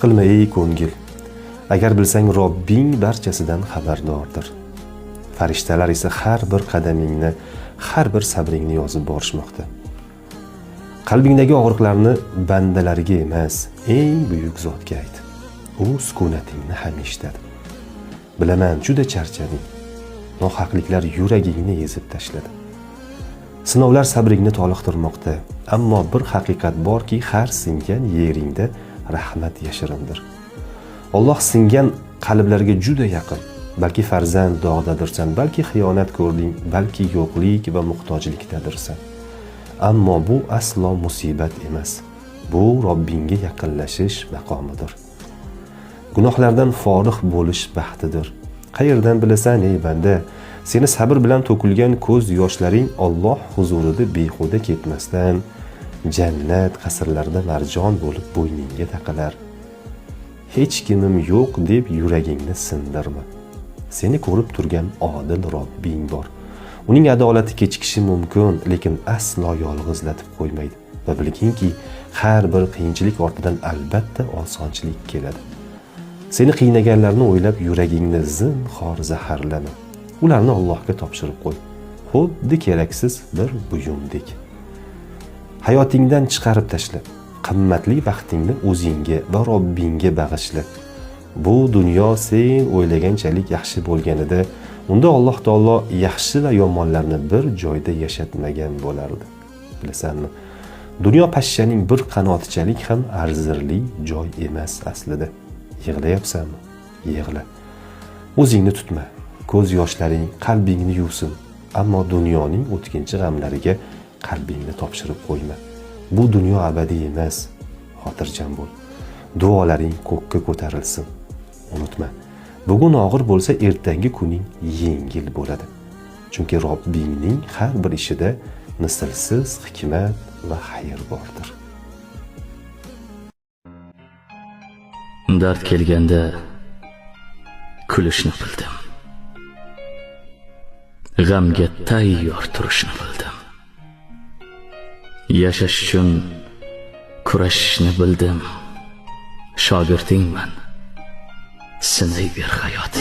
qilma ey ko'ngil, agar bilsang Robbing barchasidan xabardordir. Farishtalar esa har bir qadamingni, har bir sabringni yozib borishmoqda. Qalbingdagi og'riqlarni bandalariga emas, eng buyuk zotga ayt. U sukunatingni ham eshitadi. Bilaman, juda charchading. Nohaqliklar yuragingni ezib tashladi. Sinovlar sabringni toliqtirmoqda, ammo bir haqiqat borki, har singan yeringda rahmat yashirindir. Alloh singan qalblarga juda yaqin. Balki farzand dog'dadirsan, balki xiyonat ko'rding, balki yo'qlik va muhtojlikdadirsan. Ammo bu aslo musibat emas. Bu Robbingga yaqinlashish maqomidir. Gunohlardan forig' bo'lish baxtidir. Qayerdan bilasan ey banda, seni sabr bilan to'kilgan ko'z yoshlaring Alloh huzurida behuda ketmasdan jannat qasrlarida marjon bo'lib bo'yningga taqilar. Hech kimim yo'q deb yuragingni sindirma. Seni ko'rib turgan odil Robbing bor. Uning adolati kechikishi mumkin, lekin aslo yolg'izlatib qo'ymaydi. Va bilginki, har bir qiyinchilik ortidan albatta osonchilik keladi. Seni qiynaganlarni o'ylab yuragingni zinhor zaharlama. Ularni Allohga topshirib qo'y. Xuddi keraksiz bir buyumdek. Hayotingdan chiqarib tashla. Qimmatli vaqtingni o'zingga va Robbingga bag'ishla. Bu dunyo sen o'ylaganchalik yaxshi bo'lganida, unda Alloh taolo yaxshi va yomonlarni bir joyda yashatmagan bo'lardi. Bilasanmi? Dunyo pashshaning bir qanotichalik ham arzirli joy emas aslida. Yig'layapsanmi? Yig'la. O'zingni tutma. Ko'z yoshlaring qalbingni yuvsin, ammo dunyoning o'tkinchi g'amlariga qalbingni topshirib qo'yma. Bu dunyo abadiy emas. Xotirjam bo'l. Duolaring ko'kka ko'tarilsin. Unutma, bugun og'ir bo'lsa, ertangi kuning yengil bo'ladi. Chunki Robbingning har bir ishida mislsiz hikmat va xayr bordir. Dard kelganda kulishni bildim. G'amga tayyor turishni bildim. Yashash uchun kurashishni bildim. Shogirdingman. Sinay ber hayot.